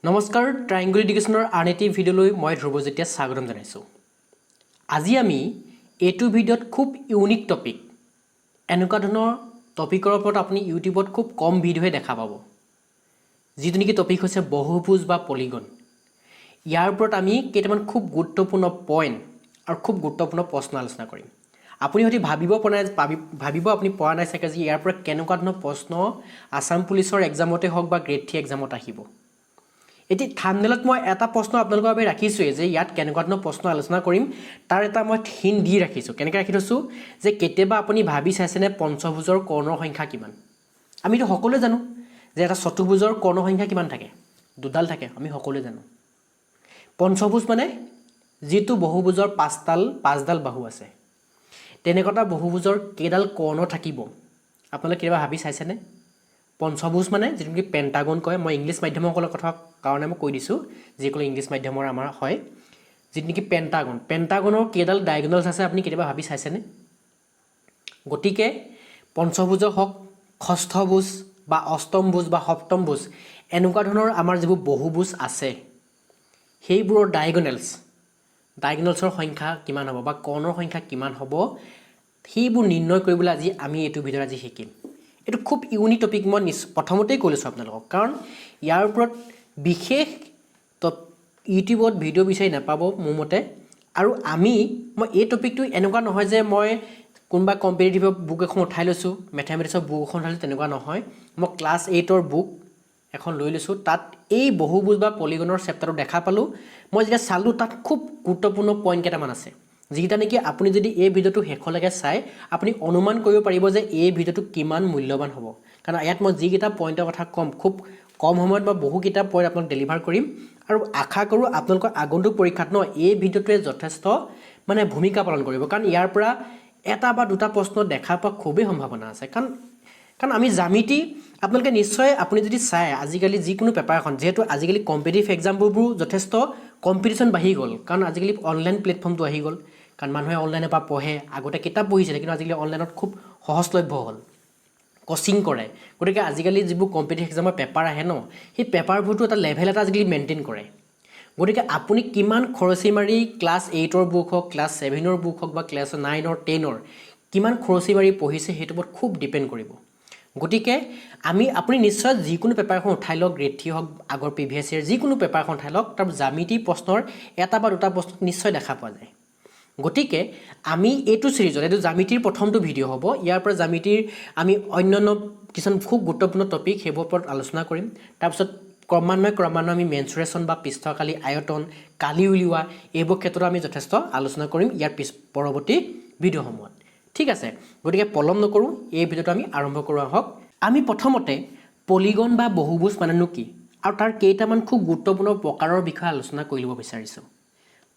নমস্কাৰ ট্ৰায়াঙ্গল এডুকেশ্যনৰ আন এটি ভিডিঅ'লৈ মই ধ্ৰুৱজ্যোতিয়ে স্বাগতম জনাইছোঁ। আজি আমি এইটো ভিডিঅ'ত খুব ইউনিক টপিক এনেকুৱা ধৰণৰ টপিকৰ ওপৰত আপুনি ইউটিউবত খুব কম ভিডিঅ'হে দেখা পাব, যিটো নেকি টপিক হৈছে বহুভুজ বা পলিগন। ইয়াৰ ওপৰত আমি কেইটামান খুব গুৰুত্বপূৰ্ণ পইণ্ট আৰু খুব গুৰুত্বপূৰ্ণ প্ৰশ্ন আলোচনা কৰিম। আপুনি হয়তো ভাবিব আপুনি পৰা নাই চাগে যে ইয়াৰ পৰা কেনেকুৱা ধৰণৰ প্ৰশ্ন আছাম পুলিচৰ এক্সামতে হওক বা গ্ৰেড 3 এক্সামত আহিব। এটি থাম্বনেলত মই এটা প্ৰশ্ন আপোনালোকৰ বাবে ৰাখিছোঁৱেই যে ইয়াত কেনেকুৱা ধৰণৰ প্ৰশ্ন আলোচনা কৰিম, তাৰ এটা মই হিণ্ট দি ৰাখিছোঁ। কেনেকৈ ৰাখি থৈছোঁ যে কেতিয়াবা আপুনি ভাবি চাইছেনে পঞ্চভুজৰ কৰ্ণৰ সংখ্যা কিমান? আমিতো সকলোৱে জানো যে এটা চতুৰ্ভুজৰ কৰ্ণৰ সংখ্যা কিমান থাকে, দুডাল থাকে, আমি সকলোৱে জানো। পঞ্চভুজ মানে যিটো বহুভুজৰ পাঁচডাল বাহু আছে, তেনেকুৱা বহুভুজৰ কেইডাল কৰ্ণ থাকিব আপোনালোকে কেতিয়াবা ভাবি চাইছেনে? পঞ্চভুজ মানে যিটো নেকি পেণ্টাগন কয়, মই ইংলিছ মাধ্যমসকলৰ কথা কাৰণে মই কৈ দিছোঁ, যিসকল ইংলিছ মাধ্যমৰ আমাৰ হয়, যিটো নেকি পেণ্টাগনৰ কেইডাল ডায়েগনেলছ আছে আপুনি কেতিয়াবা ভাবি চাইছেনে? গতিকে পঞ্চভুজৰ হওক, ষষ্ঠভুজ বা অষ্টমভুজ বা সপ্তমভুজ এনেকুৱা ধৰণৰ আমাৰ যিবোৰ বহুভুজ আছে, সেইবোৰৰ ডায়েগনেলছৰ সংখ্যা কিমান হ'ব বা কৰ্ণৰ সংখ্যা কিমান হ'ব, সেইবোৰ নিৰ্ণয় কৰিবলৈ আজি আমি এইটো ভিডিঅ'ত আজি শিকিম। এইটো খুব ইউনিক টপিক, মই প্ৰথমতেই কৈ লৈছোঁ আপোনালোকক, কাৰণ ইয়াৰ ওপৰত বিশেষ ইউটিউবত ভিডিঅ' বিচাৰি নাপাব মোৰ মতে। আৰু মই এই টপিকটো এনেকুৱা নহয় যে মই কোনোবা কম্পিটিটিভৰ বুক এখন উঠাই লৈছোঁ, মেথামেটিক্সৰ বুক এখন উঠাইছোঁ, তেনেকুৱা নহয়। মই ক্লাছ 8ৰ বুক এখন লৈ লৈছোঁ, তাত এই বহুভুজ বা পলিগনৰ চেপ্টাৰটো দেখা পালোঁ। মই যেতিয়া চালোঁ তাত খুব গুৰুত্বপূৰ্ণ পইণ্ট কেইটামান আছে, যিকেইটা নেকি আপুনি যদি এই ভিডিঅ'টো শেষলৈকে চাই আপুনি অনুমান কৰিব পাৰিব যে এই ভিডিঅ'টো কিমান মূল্যৱান হ'ব। কাৰণ ইয়াত মই যিকেইটা পইণ্টৰ কথা ক'ম, খুব কম সময়ত বা বহুকেইটা পইণ্ট আপোনাক ডেলিভাৰ কৰিম। আৰু আশা কৰোঁ আপোনালোকৰ আগন্তুক পৰীক্ষাত এই ভিডিঅ'টোৱে যথেষ্ট ভূমিকা পালন কৰিব, কাৰণ ইয়াৰ পৰা এটা বা দুটা প্ৰশ্ন দেখা পোৱা খুবেই সম্ভাৱনা আছে। কাৰণ আমি জ্যামিতি আপোনালোকে নিশ্চয় আপুনি যদি চাই আজিকালি যিকোনো পেপাৰ এখন, যিহেতু আজিকালি কম্পিটিটিভ এক্সামবোৰো যথেষ্ট কম্পিটিশ্যন বাঢ়ি গ'ল, কাৰণ আজিকালি অনলাইন প্লেটফৰ্মটো আহি গ'ল, কাৰণ মানুহে অনলাইনৰ পৰা পঢ়ে। আগতে কিতাপ পঢ়িছিলে, কিন্তু আজিকালি অনলাইনত খুব সহজলভ্য হ'ল, কোচিং কৰে। গতিকে আজিকালি যিবোৰ কম্পিটিটিভ এক্সামৰ পেপাৰ আহে সেই পেপাৰবোৰতো এটা লেভেল আজিকালি মেইনটেইন কৰে। গতিকে আপুনি কিমান খৰচি মাৰি ক্লাছ 8ৰ বুক হওক, ক্লাছ 7ৰ বুক হওক বা ক্লাছ 9ৰ 10ৰ কিমান খৰচি মাৰি পঢ়িছে সেইটোৰ ওপৰত খুব ডিপেণ্ড কৰিব। গতিকে আপুনি নিশ্চয় যিকোনো পেপাৰ এখন উঠাই লওক, গ্ৰেড 3 হওক, আগৰ প্ৰিভিয়াছ ইয়েৰ যিকোনো পেপাৰ এখন উঠাই লওক, তাৰ জ্যামিতি প্ৰশ্নৰ এটা বা দুটা প্ৰশ্ন নিশ্চয় দেখা পোৱা যায়। গতিকে আমি এইটো ছিৰিজত, এইটো জ্যামিতিৰ প্ৰথমটো ভিডিঅ' হ'ব। ইয়াৰ পৰা জ্যামিতিৰ আমি অন্যান্য কিছুমান খুব গুৰুত্বপূৰ্ণ টপিক সেইবোৰৰ ওপৰত আলোচনা কৰিম। তাৰপিছত ক্ৰমান্বয়ে আমি মেনচুৰেশ্যন বা পৃষ্ঠকালি আয়তন, কালি উলিওৱা, এইবোৰ ক্ষেত্ৰত আমি যথেষ্ট আলোচনা কৰিম ইয়াৰ পৰৱৰ্তী ভিডিঅ'সমূহত। ঠিক আছে, গতিকে পলম নকৰোঁ, এই ভিডিঅ'টো আমি আৰম্ভ কৰোঁ আহক। আমি প্ৰথমতে পলিগন বা বহুভুজ মানেনো কি আৰু তাৰ কেইটামান খুব গুৰুত্বপূৰ্ণ প্ৰকাৰৰ বিষয়ে আলোচনা কৰি ল'ব বিচাৰিছোঁ।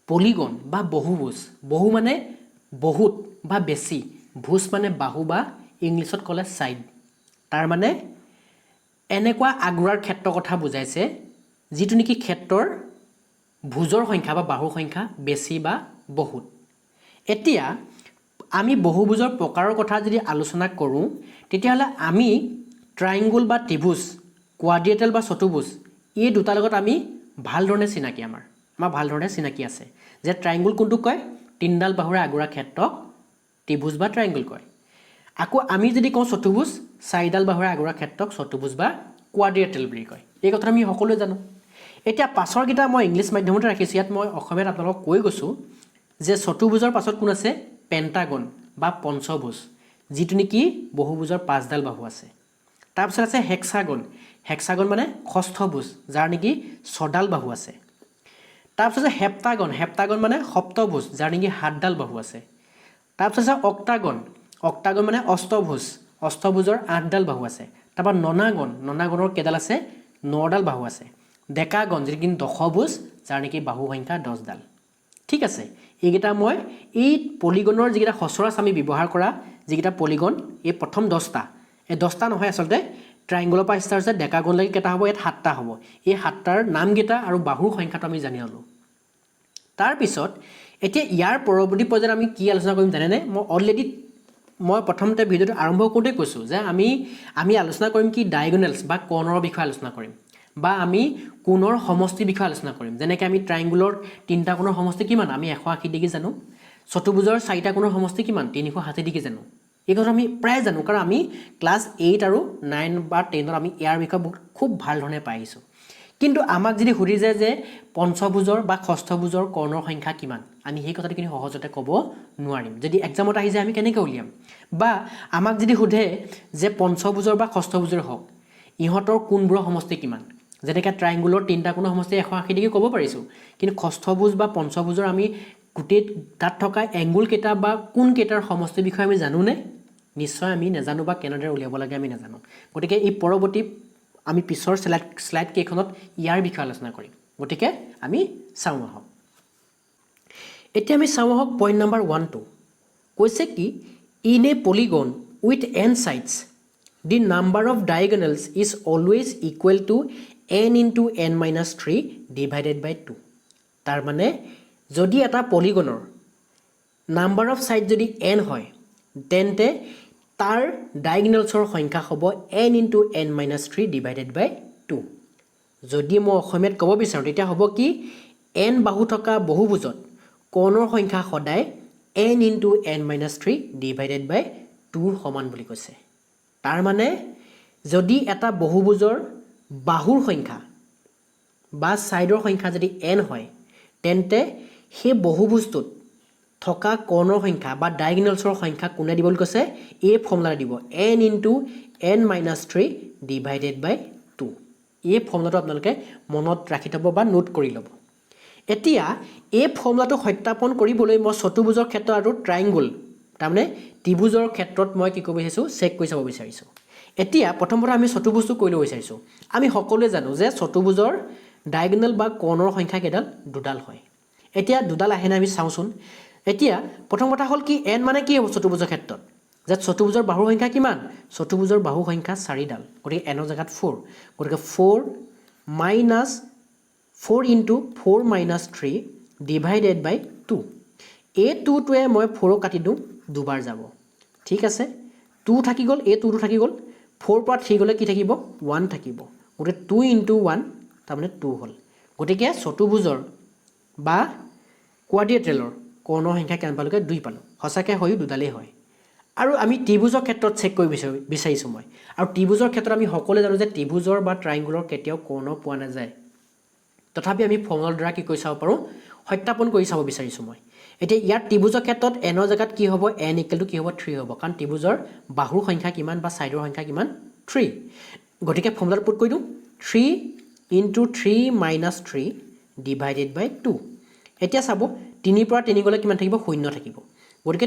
পলিগন বা বহুভুজ, বহু মানে বহুত বা বেছি, ভুজ মানে বাহু বা ইংলিছত ক'লে ছাইড। তাৰ মানে এনেকুৱা আগুৰাৰ ক্ষেত্ৰৰ কথা বুজাইছে যিটো নেকি ক্ষেত্ৰৰ ভুজৰ সংখ্যা বা বাহুৰ সংখ্যা বেছি বা বহুত। এতিয়া আমি বহুভুজৰ প্ৰকাৰৰ কথা যদি আলোচনা কৰোঁ, তেতিয়াহ'লে আমি ট্ৰায়েংগুল বা ত্ৰিভুজ, কোৱাড্ৰিলেটাৰেল বা চতুৰ্ভুজ, এই দুটাৰ লগত আমি ভালধৰণে চিনাকি, আমাৰ ভালধৰণে চিনাকি আছে যে ট্ৰায়েংগুল কোনটোক কয়? তিনিডাল বাহুৰে আগুৰা ক্ষেত্ৰক ত্ৰিভুজ বা ট্ৰায়েংগুল কয়। আকৌ আমি যদি কওঁ চতুৰ্ভুজ, চাৰিডাল বাহুৰে আগুৰা ক্ষেত্ৰক চতুৰ্ভুজ বা কোৱাড্ৰিলেটাৰেল বুলি কয়। এই কথা আমি সকলোৱে জানো। এতিয়া পাছৰকেইটা মই ইংলিছ মাধ্যমতে ৰাখিছোঁ, ইয়াত মই অসমীয়াত আপোনালোকক কৈ গৈছোঁ যে চতুৰ্ভুজৰ পাছত কোন আছে? পেণ্টাগন বা পঞ্চভুজ, যিটো নেকি বহুভুজৰ 5ডাল বাহু আছে। তাৰপিছত আছে হেক্সাগন মানে ষষ্ঠভুজ, যাৰ নেকি 6ডাল বাহু আছে। তাৰপিছত আছে হেপ্টাগন মানে সপ্তভুজ, যাৰ নেকি 7ডাল বাহু আছে। তাৰপিছত আছে অক্টাগন মানে অষ্টভুজৰ 8ডাল বাহু আছে। তাৰপৰা ননাগনৰ কেইডাল আছে? 9ডাল বাহু আছে। ডেকাগন যিটো কিন্তু দশভুজ, যাৰ নেকি বাহু সংখ্যা 10ডাল। ঠিক আছে, এইকেইটা মই এই পলিগনৰ যিকেইটা সচৰাচৰ আমি ব্যৱহাৰ কৰা যিকেইটা পলিগন, এই প্ৰথম 10টা, এই 10টা নহয় আচলতে, ট্ৰায়েংগুলৰ পৰা ষ্টাৰ্ট হৈছে, ডেকাগনলৈকে কেইটা হ'ব? ইয়াত 7টা হ'ব। এই 7টাৰ নামকেইটা আৰু বাহুৰ সংখ্যাটো আমি জানি ল'লোঁ। তাৰপিছত এতিয়া ইয়াৰ পৰৱৰ্তী পৰ্যায়ত আমি কি আলোচনা কৰিম জানেনে? মই প্ৰথমতে ভিডিঅ'টো আৰম্ভ কৰোঁতে কৈছোঁ যে আমি আলোচনা কৰিম কি? ডায়েগনেলছ বা কৰ্ণৰ বিষয়ে আলোচনা কৰিম। বা আমি কোণৰ সমষ্টিৰ বিষয়ে আলোচনা কৰিম যেনেকৈ আমি ট্ৰাইংগুলৰ 3টা কোণৰ সমষ্টি কিমান আমি 180 ডিগ্ৰী জানো চতুৰ্ভুজৰ 4টা কোণৰ সমষ্টি কিমান 360 ডিগ্ৰী জানো এই কথা আমি প্ৰায় জানো কাৰণ আমি ক্লাছ 8 আৰু 9 বা 10 আমি ইয়াৰ বিষয়ে খুব ভাল ধৰণে পাই আহিছোঁ কিন্তু আমাক যদি সুধি যায় যে পঞ্চভুজৰ বা ষষ্ঠভুজৰ কৰ্ণৰ সংখ্যা কিমান আমি সেই কথাটো কিন্তু সহজতে ক'ব নোৱাৰিম যদি এক্সামত আহি যায় আমি কেনেকৈ উলিয়াম বা আমাক যদি সুধে যে পঞ্চভুজৰ বা ষষ্ঠভুজৰ হওক ইহঁতৰ কোণবোৰৰ সমষ্টি কিমান যেনেকৈ ট্ৰাইংগুলৰ 3টা কোণৰ সমষ্টি 180 ডিগ্ৰী ক'ব পাৰিছোঁ কিন্তু ষষ্ঠভুজ বা পঞ্চভুজৰ আমি গোটেই তাত থকা এংগুল কেইটা বা কোণ কেইটাৰ সমষ্টিৰ বিষয়ে আমি জানোনে নিশ্চয় আমি নাজানো বা কেনেদৰে উলিয়াব লাগে আমি নাজানো গতিকে এই পৰৱৰ্তী আমি পিছৰ স্লাইড কেইখনত ইয়াৰ বিষয়ে আলোচনা কৰিম গতিকে আমি চাওঁ আহক এতিয়া আমি চাওঁ আহক পইণ্ট নম্বৰ 1 কৈছে কি in a polygon with n sides the number of diagonals is always equal to n into n minus 3 divided by 2 তাৰ মানে যদি এটা পলিগনৰ নাম্বাৰ অফ সাইড যদি n হয় তেন্তে তাৰ ডায়াগনেলছৰ সংখ্যা হ'ব n into n minus 3 divided by 2 যদি মই অসমীয়াত ক'ব বিচাৰোঁ তেতিয়া হ'ব কি n বাহু থকা বহুভুজত কোণৰ সংখ্যা সদায় n into n minus 3 divided by 2 সমান বুলি কৈছে তাৰ মানে যদি এটা বহুভুজৰ বাহুৰ সংখ্যা বা সাইডৰ সংখ্যা যদি n হয় তেন্তে সেই বহুভুজটোত থকা কোণৰ সংখ্যা বা ডায়াগনেলছৰ সংখ্যা কোনে দিব বুলি কৈছে এই ফৰ্মুলা দিব n into n minus 3 divided by 2 এই ফৰ্মুলাটো আপোনালোকে মনত ৰাখি থ'ব বা নোট কৰি ল'ব এতিয়া এই ফৰ্মুলাটো সত্যাপন কৰিবলৈ মই চতুৰ্ভুজৰ ক্ষেত্ৰত আৰু ট্ৰাইংগুল তাৰমানে ত্ৰিভুজৰ ক্ষেত্ৰত মই কি ক'ব বিচাৰিছোঁ চেক কৰি চাব বিচাৰিছোঁ এতিয়া প্ৰথমতে আমি চতুৰ্ভুজটো কৰি ল'ব বিচাৰিছোঁ আমি সকলোৱে জানো যে চতুৰ্ভুজৰ ডায়াগনেল বা কোণৰ সংখ্যা কেইডাল দুডাল হয় এতিয়া দুডাল আহে না আমি চাওঁচোন এতিয়া প্ৰথম কথা হ'ল কি n মানে কি হ'ব চতুৰ্ভুজৰ ক্ষেত্ৰত যে চতুৰ্ভুজৰ বাহুৰ সংখ্যা কিমান চতুৰ্ভুজৰ বাহুৰ সংখ্যা 4ডাল গতিকে n ৰ জেগাত 4 গতিকে 4 minus 4 into 4 minus 3 divided by 2 এই 2টোৱে মই 4 কাটি দিওঁ দুবাৰ যাব ঠিক আছে 2 থাকি গ'ল এই 2টো থাকি গ'ল 4 পৰা 3 গ'লে কি থাকিব 1 থাকিব গতিকে 2 into 1 তাৰমানে 2 হ'ল গতিকে চতুৰ্ভুজৰ বা কোৱাড্ৰিলেটাৰেলৰ কোণৰ সংখ্যা কিমান পালোগে 2 পালোঁ সঁচাকৈ হয়ো দুডালেই হয় আৰু আমি ত্ৰিভুজৰ ক্ষেত্ৰত চেক কৰিব বিচাৰিছোঁ মই আৰু ত্ৰিভুজৰ ক্ষেত্ৰত আমি সকলোৱে জানো যে ত্ৰিভুজৰ বা ট্ৰাইংগুলৰ কেতিয়াও কোণ পোৱা নাযায় তথাপি আমি ফৰ্মুলাৰ দ্বাৰা কি কৰি চাব পাৰোঁ সত্যাপন কৰি চাব বিচাৰিছোঁ মই এতিয়া ইয়াৰ ত্ৰিভুজৰ ক্ষেত্ৰত n ৰ জেগাত কি হ'ব n ইকুৱেল টু কি হ'ব 3 হ'ব কাৰণ ত্ৰিভুজৰ বাহুৰ সংখ্যা কিমান বা সাইডৰ সংখ্যা কিমান 3 গতিকে ফৰ্মুলাত পুট কৰি দিওঁ 3 into 3 minus 3 divided by 2 এতিয়া চাব 3 পৰা 3 গ'লে কিমান থাকিব 0 থাকিব গতিকে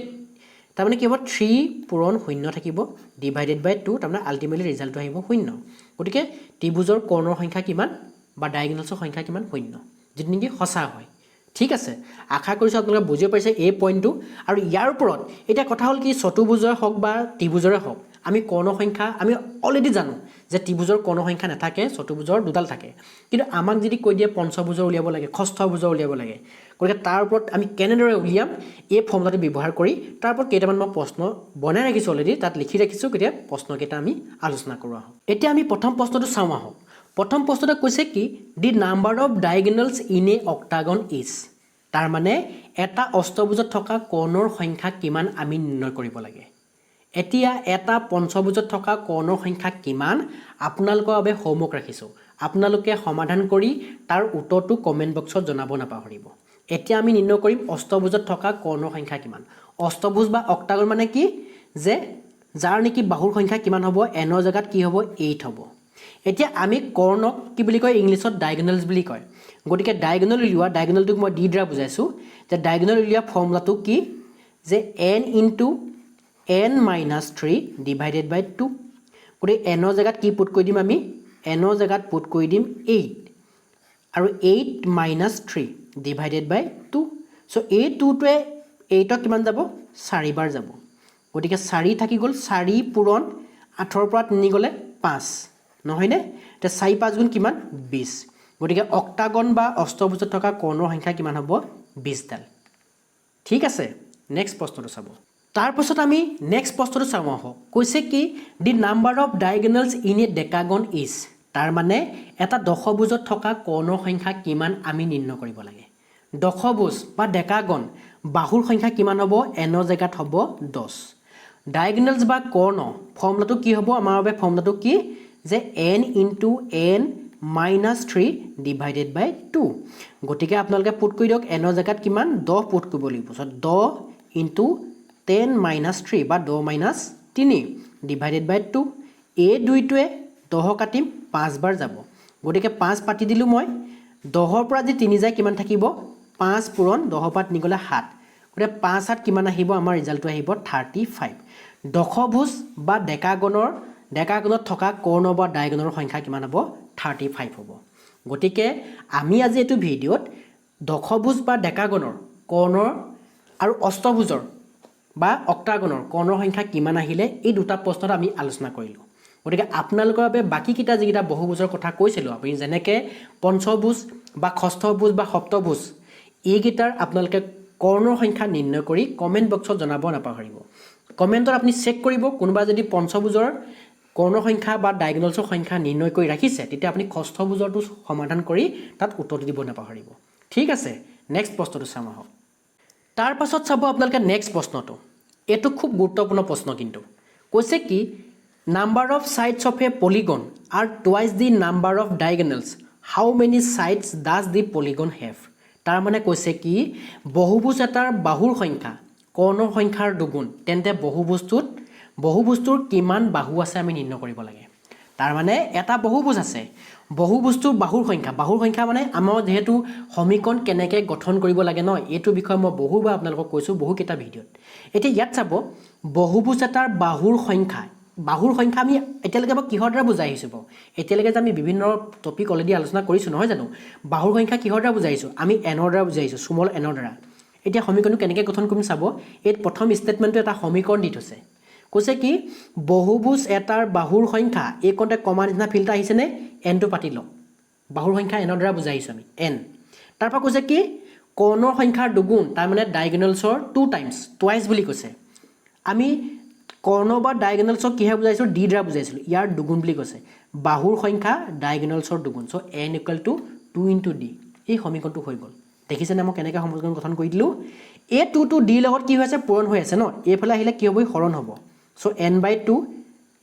তাৰমানে কি হ'ব 3 পূৰণ 0 থাকিব ডিভাইডেড বাই 2 তাৰমানে আল্টিমেটলি ৰিজাল্টটো আহিব 0 গতিকে ত্ৰিভুজৰ কোণৰ সংখ্যা কিমান বা ডায়াগনেলছৰ সংখ্যা কিমান 0 যিটো নেকি সঁচা হয় ঠিক আছে আশা কৰিছোঁ আপোনালোকে বুজি পাইছে এই পইণ্টটো আৰু ইয়াৰ ওপৰত এতিয়া কথা হ'ল কি চতুৰ্ভুজৰে হওক বা ত্ৰিভুজৰে হওক আমি কোণৰ সংখ্যা আমি অলৰেডি জানো যে ত্ৰিভুজৰ কোণৰ সংখ্যা নাথাকে চতুৰ্ভুজৰ দুডাল থাকে কিন্তু আমাক যদি কৈ দিয়ে পঞ্চভুজৰ উলিয়াব লাগে ষষ্ঠভুজৰ উলিয়াব লাগে গতিকে তাৰ ওপৰত আমি কেনেদৰে উলিয়াম এই ফৰ্মুলাটো ব্যৱহাৰ কৰি তাৰ ওপৰত কেইটামান মই প্ৰশ্ন বনাই ৰাখিছোঁ অলৰেডি তাত লিখি ৰাখিছোঁ গতিকে প্ৰশ্নকেইটা আমি আলোচনা কৰোঁ আহোঁ এতিয়া আমি প্ৰথম প্ৰশ্নটো চাওঁ আহোঁ প্ৰথম প্ৰশ্নটো কৈছে কি the number of diagonals in a octagon is তাৰ মানে এটা অষ্টভুজত থকা কোণৰ সংখ্যা কিমান আমি নিৰ্ণয় কৰিব লাগে এতিয়া এটা পঞ্চভুজত থকা কোণৰ সংখ্যা কিমান আপোনালোকৰ বাবে হোমৱৰ্ক ৰাখিছোঁ আপোনালোকে সমাধান কৰি তাৰ উত্তৰটো কমেণ্ট বক্সত জনাব নাপাহৰিব এতিয়া আমি নিৰ্ণয় কৰিম অষ্টভুজত থকা কোণৰ সংখ্যা কিমান অষ্টভুজ বা অক্টাগন মানে কি যে যাৰ নেকি বাহুৰ সংখ্যা কিমান হ'ব n ৰ জেগাত কি হ'ব 8 হ'ব এতিয়া আমি কৰ্ণক কি বুলি কয় ইংলিছত ডায়াগনেলছ বুলি কয় গতিকে ডায়াগনেল উলিওৱা ডায়াগনেলটোক মই d দ্বাৰা বুজাইছোঁ যে ডায়াগনেল উলিওৱা ফৰ্মুলাটো কি যে n into n minus 3 divided by 2 গতিকে n ৰ জেগাত কি পুট কৰি দিম আমি n ৰ জেগাত পুট কৰি দিম 8 আৰু 8 minus 3 divided by 2 so এই 2টোৱে 8ক কিমান যাব 4 বাৰ যাব গতিকে 4 থাকি গ'ল 4 পূৰণ 8ৰ পৰা 3 গ'লে 5 নহয়নে এতিয়া 4 5 গুণ কিমান 20 গতিকে অক্টাগন বা অষ্টভুজত থকা কোণৰ সংখ্যা কিমান হ'ব 20ডাল ঠিক আছে নেক্সট প্ৰশ্নটো চাব তাৰপিছত আমি নেক্সট প্ৰশ্নটো চাওঁ আহক কৈছে কি the number of diagonals in a decagon is তাৰ মানে এটা দশভুজত থকা কৰ্ণৰ সংখ্যা কিমান আমি নিৰ্ণয় কৰিব লাগে দশভুজ বা ডেকাগণ বাহুৰ সংখ্যা কিমান হ'ব এনৰ জেগাত হ'ব 10 ডায়াগনেলছ বা কৰ্ণ ফৰ্মুলাটো কি হ'ব আমাৰ বাবে ফৰ্মুলাটো কি যে n * n - 3 ডিভাইডেড বাই 2 গতিকে আপোনালোকে পুট কৰি দিয়ক এনৰ জেগাত কিমান 10 পুট কৰিব লাগিব সো 10 * 10 - 3 বা 10 - 3 ডিভাইডেড বাই 2 এই দুইটোৱে 10 কাটিম 5 বাৰ যাব গতিকে 5 পাতি দিলো মই 10 পৰা যদি 3 যায় কিমান থাকিব 5 পূৰণ 10 পৰা 3 গ'লে 7 গতিকে 5 7 কিমান আহিব আমাৰ ৰিজাল্টটো আহিব 35 দশভুজ বা ডেকাগণত থকা কৰ্ণ বা ডায়াগনৰ সংখ্যা কিমান হ'ব 35 হ'ব গতিকে আমি আজি এইটো ভিডিঅ'ত দশভুজ বা ডেকাগণৰ কৰ্ণৰ আৰু অষ্টভুজৰ বা অক্টাগণৰ কৰ্ণৰ সংখ্যা কিমান আহিলে এই দুটা প্ৰশ্নত আমি আলোচনা কৰিলোঁ গতিকে আপোনালোকৰ বাবে বাকীকেইটা যিকেইটা বহুভুজৰ কথা কৈছিলোঁ আপুনি যেনেকৈ পঞ্চভুজ বা ষষ্ঠভুজ বা সপ্তভুজ এইকেইটাৰ আপোনালোকে কৰ্ণৰ সংখ্যা নিৰ্ণয় কৰি কমেণ্ট বক্সত জনাব নাপাহৰিব কমেণ্টত আপুনি চেক কৰিব কোনোবা যদি পঞ্চভুজৰ কৰ্ণৰ সংখ্যা বা ডায়াগনেলছৰ সংখ্যা নিৰ্ণয় কৰি ৰাখিছে তেতিয়া আপুনি ষষ্ঠভুজৰটো সমাধান কৰি তাত উত্তৰ দিব নাপাহৰিব ঠিক আছে নেক্সট প্ৰশ্নটো চাম আহক তাৰ পাছত চাব আপোনালোকে নেক্সট প্ৰশ্নটো এইটো খুব গুৰুত্বপূৰ্ণ প্ৰশ্ন কিন্তু কৈছে কি number of sides of a polygon are twice the number of diagonals how many sides does the polygon have তাৰ মানে কৈছে কি বহুভুজ এটাৰ বাহুৰ সংখ্যা কৰ্ণৰ সংখ্যাৰ দুগুণ তেন্তে বহুভুজটোৰ কিমান বাহু আছে আমি নিৰ্ণয় কৰিব লাগে তাৰ মানে এটা বহুভুজ আছে বহুভুজটোৰ বাহুৰ সংখ্যা মানে আমাৰ যেহেতু সমীকৰণ কেনেকৈ গঠন কৰিব লাগে ন এইটো বিষয়ে মই বহুবাৰ আপোনালোকক কৈছোঁ বহুকেইটা ভিডিঅ'ত এতিয়া ইয়াত চাব বহুভুজ এটাৰ বাহুৰ সংখ্যা আমি এতিয়ালৈকে মই কিহৰ দ্বাৰা বুজাই আহিছোঁ বাৰু এতিয়ালৈকে যে আমি বিভিন্ন টপিক অলৰেডি আলোচনা কৰিছোঁ নহয় জানো বাহুৰ সংখ্যা কিহৰ দ্বাৰা বুজাইছোঁ আমি এনৰ দ্বাৰা বুজাইছোঁ স্মল এনৰ দ্বাৰা এতিয়া সমীকৰণটো কেনেকৈ গঠন কৰিম চাব এই প্ৰথম ষ্টেটমেণ্টটো এটা সমীকৰণ দি থৈছে কৈছে কি বহুভুজ এটাৰ বাহুৰ সংখ্যা এই কণতে কমা নিচিনা ফিল্টাৰ আহিছেনে এনটো পাতি লওক বাহুৰ সংখ্যা এনৰ দ্বাৰা বুজাইছোঁ আমি এন তাৰপৰা কৈছে কি কৰ্ণৰ সংখ্যাৰ দুগুণ তাৰমানে ডায়াগনেলছৰ 2 টাইমছ টুৱাইচ বুলি কৈছে আমি কৰ্ণ বা ডায়াগনেলছক কিহে বুজাইছোঁ ডি দ্বাৰা বুজাইছিলোঁ ইয়াৰ দুগুণ বুলি কৈছে বাহুৰ সংখ্যা ডায়াগনেলছৰ দুগুণ চ' n = 2 * d এই সমীকৰণটো হৈ গ'ল দেখিছেনে মই কেনেকৈ সমীকৰণ গঠন কৰি দিলোঁ এই 2 টো d লগত কি হৈ আছে পূৰণ হৈ আছে ন এইফালে আহিলে কি হ'ব হৰণ হ'ব চ' n/2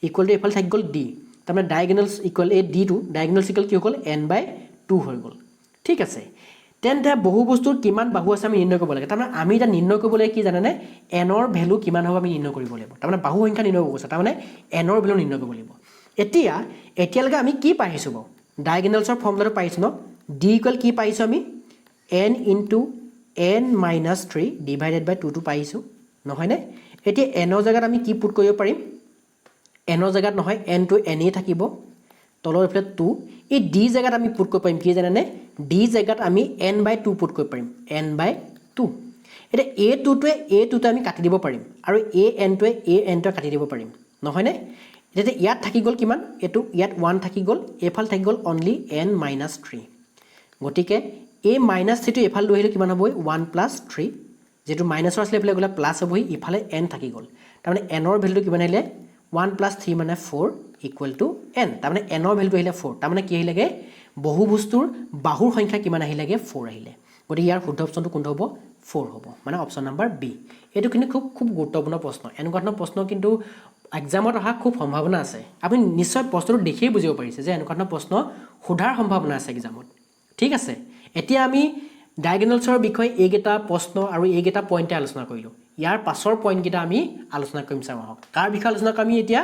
= এইফালে থাকি গ'ল d তাৰমানে ডায়াগনেলছ ইকুৱেল এই d টো ডায়াগনেলছ ইকুৱেল কি হৈ গ'ল n/2 হৈ গ'ল ঠিক আছে তেন্তে বহুভুজটোৰ কিমান বাহু আছে আমি নিৰ্ণয় কৰিব লাগে তাৰমানে আমি এটা নিৰ্ণয় কৰিব লাগে কি জানেনে এনৰ ভেলু কিমান হ'ব আমি নিৰ্ণয় কৰিব লাগিব তাৰমানে বাহু সংখ্যা নিৰ্ণয় কৰিব কৈছে তাৰমানে এনৰ ভেলু নিৰ্ণয় কৰিব লাগিব এতিয়ালৈকে আমি কি পাইছোঁ বাৰু ডায়াগনেলছৰ ফৰ্মুলাটো পাইছোঁ ন d = কি পাইছোঁ আমি n * n - 3 ডিভাইডেড বাই 2 টো পাইছোঁ নহয়নে এতিয়া এনৰ জেগাত আমি কি পুট কৰিব পাৰিম এনৰ জেগাত নহয় n টো এনেই থাকিব তলৰ এইফালে 2 এই d জেগাত আমি পুট কৰিব পাৰিম কি জানেনে d জেগাত আমি n/2 পুট কৰিব পাৰিম n/2 এতিয়া a2টোৱে আমি কাটি দিব পাৰিম আৰু n টোৱে কাটি দিব পাৰিম নহয়নে এতিয়া ইয়াত থাকি গ'ল কিমান এইটো ইয়াত 1 থাকি গ'ল এইফাল থাকি গ'ল অনলি n - 3 গতিকে এই -3টো এইফালে লৈ আহিলে কিমান হ'ব 1 + 3 যেটো মাইনাছৰ আছিলে এইফালে গ'লে প্লাছ হ'বহি ইফালে n থাকি গ'ল তাৰমানে এনৰ ভেলুটো কিমান আহিলে 1 + 3 মানে 4 = n তাৰমানে এনৰ ভেলুটো আহিলে 4 তাৰমানে কি আহিলেগে বহুভুজটোৰ বাহুৰ সংখ্যা কিমান আহিলেগে 4 আহিলে গতিকে ইয়াৰ শুদ্ধ অপশ্যনটো কোনটো হ'ব 4 হ'ব মানে অপশ্যন নম্বৰ বি এইটো কিন্তু খুব গুৰুত্বপূৰ্ণ প্ৰশ্ন এনেকুৱা ধৰণৰ প্ৰশ্ন কিন্তু এক্সামত অহা খুব সম্ভাৱনা আছে আপুনি নিশ্চয় প্ৰশ্নটো দেখিয়ে বুজিব পাৰিছে যে এনেকুৱা ধৰণৰ প্ৰশ্ন সোধাৰ সম্ভাৱনা আছে এক্সামত ঠিক আছে এতিয়া আমি ডায়াগনেলছৰ বিষয়ে এইকেইটা প্ৰশ্ন আৰু এইকেইটা পইণ্টে আলোচনা কৰিলোঁ ইয়াৰ পাছৰ পইণ্টকেইটা আমি আলোচনা কৰিম চাওঁ আহক কাৰ বিষয়ে আলোচনা কৰিম আমি এতিয়া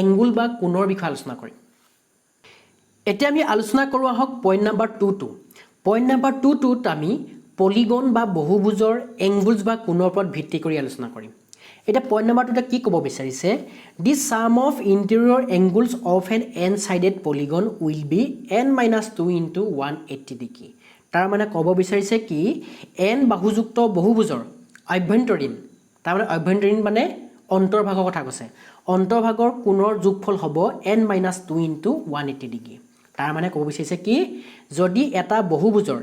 এংগুল বা কোণৰ বিষয়ে আলোচনা কৰিম এতিয়া আমি আলোচনা কৰোঁ আহক পইণ্ট নম্বৰ 2 পইণ্ট নম্বৰ 2টোত আমি পলিগন বা বহুভুজৰ এংগুলছ বা কোণৰ ওপৰত ভিত্তি কৰি আলোচনা কৰিম এটা পইণ্ট নম্বৰ 2তে কি ক'ব বিচাৰিছে the sum of interior angles of an n-sided polygon will be n - 2 * 180 degree তাৰ মানে ক'ব বিচাৰিছে কি n বাহুযুক্ত বহুভুজৰ অভ্যন্তৰীণ তাৰমানে অভ্যন্তৰীণ মানে অন্তৰ্ভাগৰ কথা কৈছে অন্তৰ্ভাগৰ কোণৰ যোগফল হ'ব n - 2 * 180 ডিগ্ৰী তাৰ মানে ক'ব বিচাৰিছে কি যদি এটা বহুভুজৰ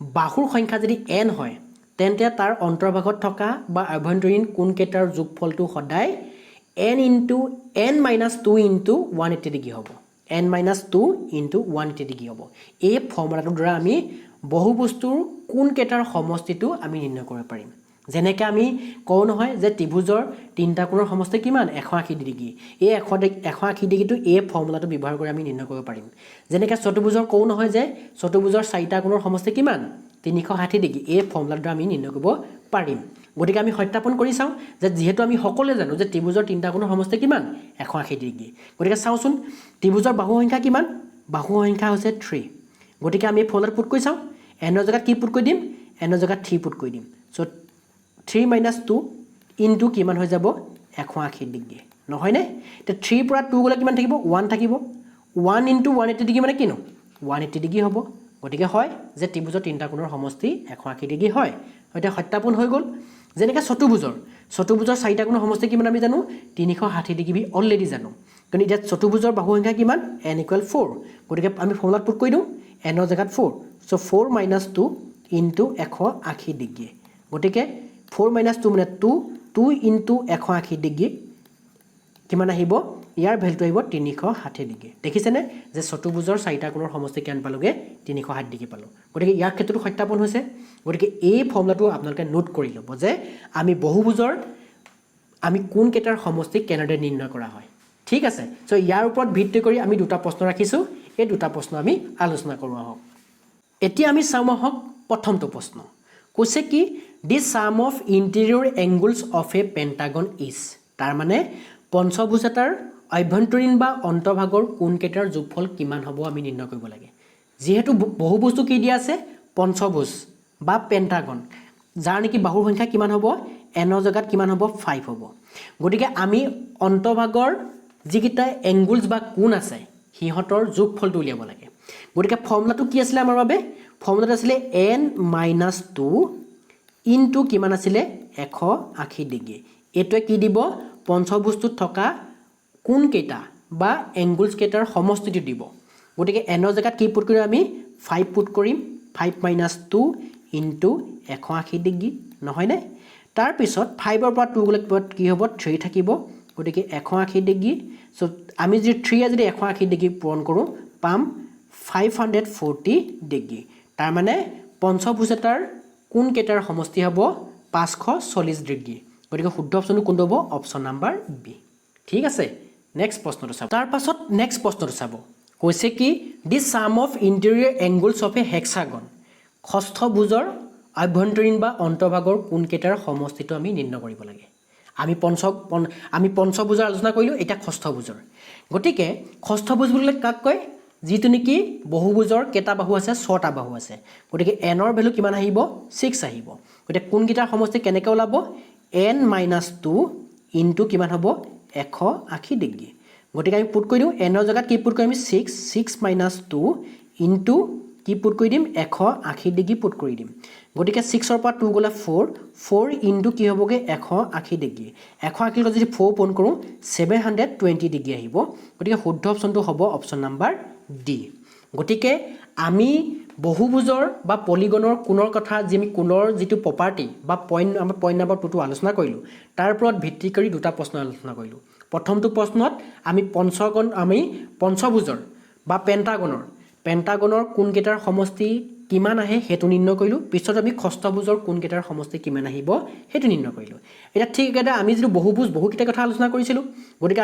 বাহুৰ সংখ্যা যদি n হয় তেন্তে তাৰ অন্তৰ্ভাগত থকা বা অভ্যন্তৰীণ কোণকেইটাৰ যোগফলটো সদায় n * 2 * 180 ডিগ্ৰী হ'ব n minus 2 into 180 ডিগ্ৰী হ'ব এই ফৰ্মুলাটোৰ দ্বাৰা আমি বহু বস্তুৰ কোনকেইটাৰ সমষ্টিটো আমি নিৰ্ণয় কৰিব পাৰিম যেনেকৈ আমি কওঁ নহয় যে ত্ৰিভুজৰ তিনিটা কোণৰ সমষ্টি কিমান 180 ডিগ্ৰী এই 180 ডিগ্ৰীটো এই ফৰ্মুলাটো ব্যৱহাৰ কৰি আমি নিৰ্ণয় কৰিব পাৰিম যেনেকৈ চতুৰ্ভুজৰ কওঁ নহয় যে চতুৰ্ভুজৰ চাৰিটা কোণৰ সমষ্টি কিমান 360 ডিগ্ৰী এই ফৰ্মুলাটো আমি নিৰ্ণয় কৰিব পাৰিম গতিকে আমি সত্যাপন কৰি চাওঁ যে যেহেতু আমি সকলোৱে জানো যে ত্ৰিভুজৰ তিনিটা কোণৰ সমষ্টি কিমান 180 ডিগ্ৰী গতিকে চাওঁচোন ত্ৰিভুজৰ বাহু সংখ্যা কিমান বাহু সংখ্যা হৈছে 3 গতিকে আমি ফৰ্মুলাত পুট কৰি চাওঁ n ৰ জেগাত কি পুট কৰি দিম n ৰ জেগাত 3 পুট কৰি দিম সো 3 minus 2 into কিমান হৈ যাব 180 ডিগ্ৰী নহয়নে তে 3 পৰা 2 গলে কিমান থাকিব 1 থাকিব 1 into 180 ডিগ্ৰী মানে কিনো 180 ডিগ্ৰী হ'ব গতিকে হয় যে ত্ৰিভুজৰ তিনিটা কোণৰ সমষ্টি 180 ডিগ্ৰী হয় হয়তো সত্যাপন হৈ গ'ল যেনেকৈ চতুৰ্ভুজৰ চাৰিটা কোণৰ সমষ্টি কিমান আমি জানো 360 ডিগ্ৰী অলৰেডি জানো কিন্তু এতিয়া চতুৰ্ভুজৰ বাহু সংখ্যা কিমান n = 4 গতিকে আমি ফৰ্মুলাত পুট কৰি দিওঁ n ৰ জেগাত 4 সো 4 minus 2 into 180 ডিগ্ৰী গতিকে 4 minus 2 মানে 2 into 180 ডিগ্ৰী কিমান আহিব ইয়াৰ ভ্যালুটো আহিব 360 ডিগ্ৰী দেখিছেনে যে চতুৰ্ভুজৰ চাৰিটা কোণৰ সমষ্টি কিমান পালোগে 360 ডিগ্ৰী পালো গতিকে ইয়াৰ ক্ষেত্ৰটো সত্যাপন হৈছে গতিকে এই ফৰ্মুলাটো আপোনালোকে নোট কৰি ল'ব যে আমি বহুভুজৰ আমি কোন কেইটাৰ সমষ্টি কেনেদৰে নিৰ্ণয় কৰা হয় ঠিক আছে সো ইয়াৰ ওপৰত ভিত্তি কৰি আমি দুটা প্ৰশ্ন ৰাখিছো এই দুটা প্ৰশ্ন আমি আলোচনা কৰো আহক এতিয়া আমি চাম আহক প্ৰথমটো প্ৰশ্ন কৈছে কি the sum of interior angles of a pentagon is তাৰ মানে পঞ্চভুজ এটাৰ অভ্যন্তৰীণ বা অন্তঃভাগৰ কোণকেইটাৰ যোগফল কিমান হ'ব আমি নিৰ্ণয় কৰিব লাগে যেহেতু বহু বস্তু কি দিয়া আছে পঞ্চভুজ বা পেন্টাগন যাৰ নেকি বাহুৰ সংখ্যা কিমান হ'ব n ৰ জেগাত কিমান হ'ব 5 হ'ব গতিকে আমি অন্তঃভাগৰ যিকিটা এংগলছ বা কোণ আছে হিহঁতৰ যোগফলটো উলিয়াব লাগে গতিকে ফৰ্মুলাটো কি আছিল আমাৰ বাবে ফৰ্মুলাটো আছিল n - 2 into কিমান আছিলে 180 ডিগ্ৰী এটোৱে কি দিব পঞ্চভুজটোত থকা কোণ কেইটা বা এংগলছ কেইটাৰ সমষ্টিটো দিব গতিকে n ৰ জেগাত কি পুট কৰিম আমি 5 পুট কৰিম 5 - 2 into 180 ডিগ্ৰী নহয় নে তাৰ পিছত 5 ৰ পৰা 2 গলে কি হ'ব 3 থাকিব গতিকে 180 ডিগ্ৰী সো আমি যদি 3 যদি 180 ডিগ্ৰী পূৰণ কৰো পাম 540 ডিগ্ৰী তাৰ মানে পঞ্চভুজ এটাৰ কোন কেইটাৰ সমষ্টি হ'ব 540 ডিগ্ৰী গতিকে শুদ্ধ অপচনটো কোনটো হ'ব অপচন নাম্বাৰ বি ঠিক আছে নেক্সট প্ৰশ্নটো চাব তাৰ পাছত নেক্সট প্ৰশ্নটো চাব কৈছে কি the sum of interior angles of a hexagon ষষ্ঠভুজৰ অভ্যন্তৰীণ বা অন্তঃভাগৰ কোন কেইটাৰ সমষ্টিটো আমি নিৰ্ণয় কৰিব লাগে আমি পঞ্চভুজৰ আলোচনা কৰিলো এটা ষষ্ঠভুজৰ গতিকে ষষ্ঠভুজ বুলিলে কাক কয় যিটো নেকি বহুভুজৰ কেটা বাহু আছে 6টা বাহু আছে গতিকে n ৰ ভ্যালু কিমান আহিব 6 আহিব গতিকে কোন কেইটাৰ সমষ্টি কেনেকৈ ওলাব n - 2 into কিমান হ'ব 180 ডিগ্ৰী গতিকে আমি পুট কৰি দিওঁ n ৰ জেগাত কি পুট কৰিম 6 - 2 into কি পুট কৰি দিম 180 ডিগ্ৰী পুট কৰি দিম গতিকে 6 ৰ পৰা 2 গলে 4 into কি হ'বগে 180 ডিগ্ৰী 180 ৰ যদি 4 পূৰণ কৰো 720 ডিগ্ৰী আহিব গতিকে শুদ্ধ অপচনটো হ'ব অপচন নাম্বাৰ ডি গতিকে আমি বহুভুজৰ বা পলিগনৰ কোণৰ কথা যি আমি কোণৰ যিটো প্ৰপাৰ্টি বা পইণ্ট নাম্বাৰ 2 টো আলোচনা কৰিলো তাৰ ওপৰত ভিত্তি কৰি দুটা প্ৰশ্ন আলোচনা কৰিলো প্ৰথমটো প্ৰশ্নত আমি পঞ্চভুজৰ বা পেন্টাগনৰ কোন কেইটাৰ সমষ্টি কিমান আহে হেতু নিৰ্ণয় কৰিলো পিছত আমি ষষ্ঠভুজৰ কোন কেইটাৰ সমষ্টি কিমান আহিব হেতু নিৰ্ণয় কৰিলো এটা ঠিক একেদৰে আমি যদি বহুকেইটা কথা আলোচনা কৰিছিলো গতিকে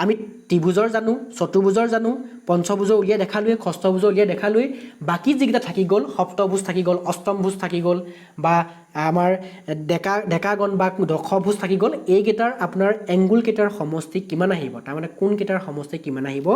আমি ত্ৰিভুজৰ জানো চতুৰ্ভুজৰ জানো পঞ্চভুজৰ উলিয়াই দেখালোৱে ষষ্ঠভুজৰ উলিয়াই দেখালোৱে বাকি যিকেইটা থাকি গ'ল সপ্তভুজ থাকি গ'ল অষ্টমভুজ থাকি গ'ল বা আমাৰ ডেকাগন বা দশভুজ থাকি গ'ল এইকেইটাৰ আপোনাৰ এংগুল কেইটাৰ সমষ্টি কিমান আহিব তাৰ মানে কোন কেইটাৰ সমষ্টি কিমান আহিব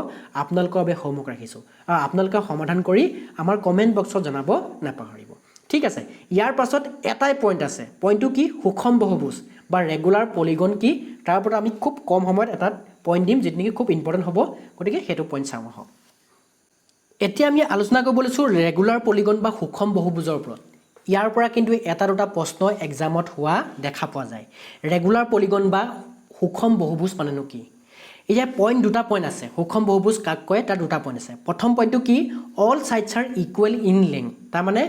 আপোনালোকৰ বাবে হোমৱৰ্ক ৰাখিছো আৰু আপোনালোকে সমাধান কৰি আমাৰ কমেন্ট বক্সত জনাব নাপাহৰিব ঠিক আছে ইয়াৰ পাছত এটাই পইণ্ট আছে পইণ্টটো কি সুষম বহুভুজ বা ৰেগুলাৰ পলিগন কি তাৰ ওপৰত আমি খুব কম সময়ত এটা পইণ্ট দিম যেটো নেকি খুব ইম্পৰ্টেণ্ট হ'ব গতিকে হেতু পইণ্ট চাওঁ আহক এতিয়া আমি আলোচনা কৰিব লৈছো ৰেগুলাৰ পলিগন বা সুষম বহুভুজৰ ওপৰত ইয়াৰ পৰা কিন্তু এটা দুটা প্ৰশ্ন এক্সামত হোৱা দেখা পোৱা যায় ৰেগুলাৰ পলিগন বা সুষম বহুভুজ মানেনো কি এতিয়া দুটা পইণ্ট আছে সুষম বহুভুজ কাক কয় তাৰ দুটা পইণ্ট আছে প্ৰথম পইণ্টটো কি all sides are equal in length তাৰ মানে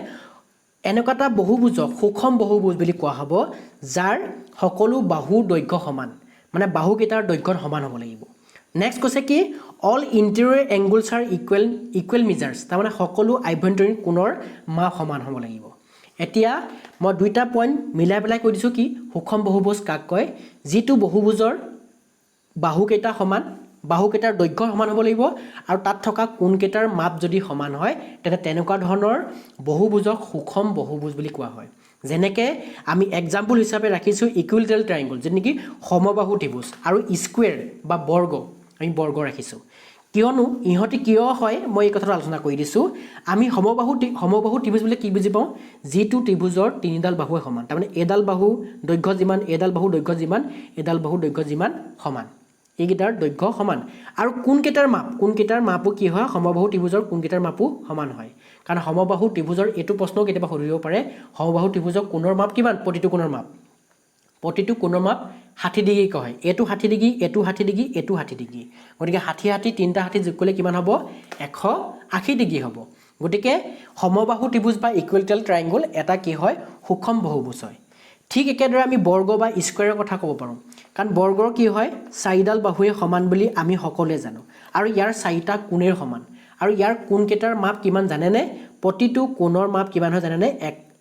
এনেকুৱা এটা বহুভুজক সুষম বহুভুজ বুলি কোৱা হ'ব যাৰ সকলো বাহুৰ দৈৰ্ঘ্য সমান মানে বাহু কেইটাৰ দৈৰ্ঘ্য সমান হ'ব লাগিব নেক্সট কৈছে কি all interior angles are equal measures, তাৰমানে সকলো আভ্যন্তৰীণ কোণৰ মাপ সমান হ'ব লাগিব। এতিয়া মই দুইটা পইণ্ট মিলাই পেলাই কৈ দিছোঁ কি সুষম বহুভুজ কাক কয়, যিটো বহুভুজৰ বাহুকেইটা সমান, বাহুকেইটাৰ দৈৰ্ঘ্য সমান হ'ব লাগিব আৰু তাত থকা কোণকেইটাৰ মাপ যদি সমান হয় তেন্তে তেনেকুৱা ধৰণৰ বহুভুজক সুষম বহুভুজ বুলি কোৱা হয়। যেনেকৈ আমি এক্সাম্পল হিচাপে ৰাখিছোঁ ইকুইলেটাৰেল ট্ৰাইংগল, যেনে নেকি সমবাহু ত্ৰিভুজ, আৰু স্কুৱেৰ বা বৰ্গ, আমি বৰ্গ ৰাখিছোঁ। কিয়নো ইহঁতি কিয় হয় মই এই কথাটো আলোচনা কৰি দিছোঁ। আমি সমবাহু ত্ৰিভুজ বুলি কি বুজি পাওঁ, যিটো ত্ৰিভুজৰ তিনিডাল বাহুৱে সমান, তাৰমানে এডাল বাহু দৈৰ্ঘ্য যিমান, এডাল বাহু দৈৰ্ঘ্য যিমান, এডাল বাহু দৈৰ্ঘ্য যিমান সমান, এইকেইটাৰ দৈৰ্ঘ্য সমান। আৰু কোনকেইটাৰ মাপো কি হয়, সমবাহু ত্ৰিভুজৰ কোনকেইটাৰ মাপো সমান হয়। কাৰণ সমবাহু ত্ৰিভুজৰ এইটো প্ৰশ্নও কেতিয়াবা সুধিব পাৰে, সমবাহু ত্ৰিভুজৰ কোণৰ মাপ কিমান, প্ৰতিটো কোণৰ মাপ 60 ডিগ্ৰী কোৱা হয়। এইটো 60 ডিগ্ৰী, এইটো 60 ডিগ্ৰী, এইটো 60 ডিগ্ৰী, গতিকে 60 তিনিটা 60 যোগ কৰিলে কিমান হ'ব, 180 ডিগ্ৰী হ'ব। গতিকে সমবাহু ত্ৰিভুজ বা ইকুইলেটাৰেল ট্ৰাইংগল এটা কি হয়, সুষম বহুভুজ হয়। ঠিক একেদৰে আমি বৰ্গ বা স্কুৱেৰৰ কথা ক'ব পাৰোঁ, কাৰণ বৰ্গৰ কি হয়, চাৰিডাল বাহুৱে সমান বুলি আমি সকলোৱে জানো, আৰু ইয়াৰ চাৰিটা কোণেৰ সমান, আৰু ইয়াৰ কোণকেইটাৰ মাপ কিমান জানেনে, প্ৰতিটো কোণৰ মাপ কিমান হয় জানেনে,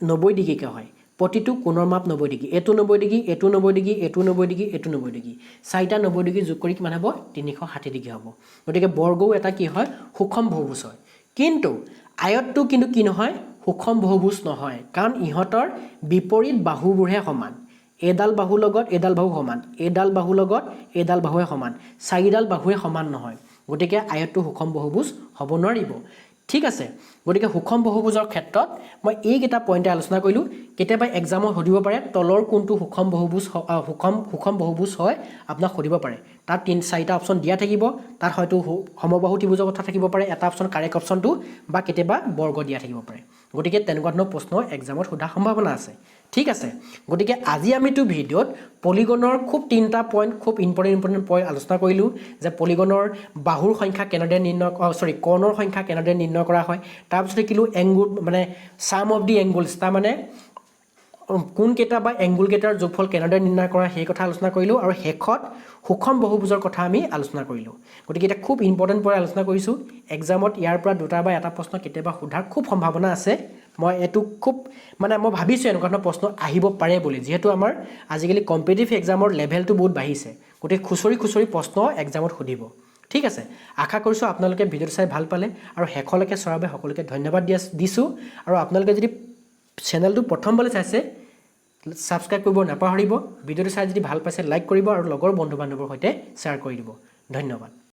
90 ডিগ্ৰীকৈ হয়। প্ৰতিটো কোণৰ মাপ 90 ডিগ্ৰী, এইটো 90 ডিগ্ৰী, এইটো 90 ডিগ্ৰী, এইটো 90 ডিগ্ৰী, এইটো 90 ডিগ্ৰী, চাৰিটা 90 ডিগ্ৰী যোগ কৰি কিমান হ'ব, 360 ডিগ্ৰী হ'ব। গতিকে বৰ্গও এটা কি হয়, সুষম বহুভুজ হয়। কিন্তু আয়তটো কিন্তু কি নহয়, সুষম বহুভুজ নহয়, কাৰণ ইহঁতৰ বিপৰীত বাহুবোৰহে সমান। এডাল বাহুৰ লগত এডাল বাহু সমান, এডাল বাহুৰ লগত এডাল বাহুৱে সমান, চাৰিডাল বাহুৱে সমান নহয়, গতিকে আয়তটো সুষম বহুভুজ হ'ব নোৱাৰিব। ঠিক আছে, গতিকে সুষম বহুভুজৰ ক্ষেত্ৰত মই এইকেইটা পইণ্টে আলোচনা কৰিলোঁ। কেতিয়াবা এক্সামত সুধিব পাৰে তলৰ কোনটো সুষম বহুভুজ হয়, আপোনাক সুধিব পাৰে। তাত 4টা অপশ্যন দিয়া থাকিব, তাত হয়তো সমবাহু ত্ৰিভুজৰ কথা থাকিব পাৰে এটা অপশ্যন, কাৰেক্ট অপশ্যনটো, বা কেতিয়াবা বৰ্গ দিয়া থাকিব পাৰে। গতিকে তেনেকুৱা ধৰণৰ প্ৰশ্ন এক্সামত সোধাৰ সম্ভাৱনা আছে। ঠিক আছে, গতিকে আজি আমিতো ভিডিঅ'ত পলিগনৰ খুব 3টা পইণ্ট, খুব ইম্পৰ্টেণ্ট পইণ্ট আলোচনা কৰিলোঁ, যে পলিগনৰ বাহুৰ সংখ্যা কেনেদৰে কৰ্ণৰ সংখ্যা কেনেদৰে নিৰ্ণয় কৰা হয়। তাৰপিছত শিকিলোঁ এংগুল, মানে ছাম অফ দি এংগুলছ, তাৰমানে কোনকেইটা বা এংগুলকেইটাৰ যোগফল কেনেদৰে নিৰ্ণয় কৰা সেই কথা আলোচনা কৰিলোঁ, আৰু শেষত সুষম বহুভুজৰ কথা আমি আলোচনা কৰিলোঁ। গতিকে এতিয়া খুব ইম্পৰ্টেণ্ট পইণ্ট আলোচনা কৰিছোঁ। এক্সামত ইয়াৰ পৰা 2টা বা এটা প্ৰশ্ন কেতিয়াবা সোধাৰ খুব সম্ভাৱনা আছে। মই এইটো খুব মই ভাবিছোঁ এনেকুৱা ধৰণৰ প্ৰশ্ন আহিব পাৰে বুলি, যিহেতু আমাৰ আজিকালি কম্পিটিটিভ এক্সামৰ লেভেলটো বহুত বাঢ়িছে, গতিকে খুচৰি প্ৰশ্ন এক্সামত সুধিব। ঠিক আছে, আশা কৰিছোঁ আপোনালোকে ভিডিঅ'টো চাই ভাল পালে, আৰু শেষলৈকে চোৱাৰ বাবে সকলোকে ধন্যবাদ দিছোঁ। আৰু আপোনালোকে যদি চেনেলটো প্ৰথমবাৰলৈ চাইছে, ছাবস্ক্ৰাইব কৰিব নাপাহৰিব। ভিডিঅ'টো চাই যদি ভাল পাইছে লাইক কৰিব, আৰু লগৰ বন্ধু বান্ধৱৰ সৈতে শ্বেয়াৰ কৰি দিব। ধন্যবাদ।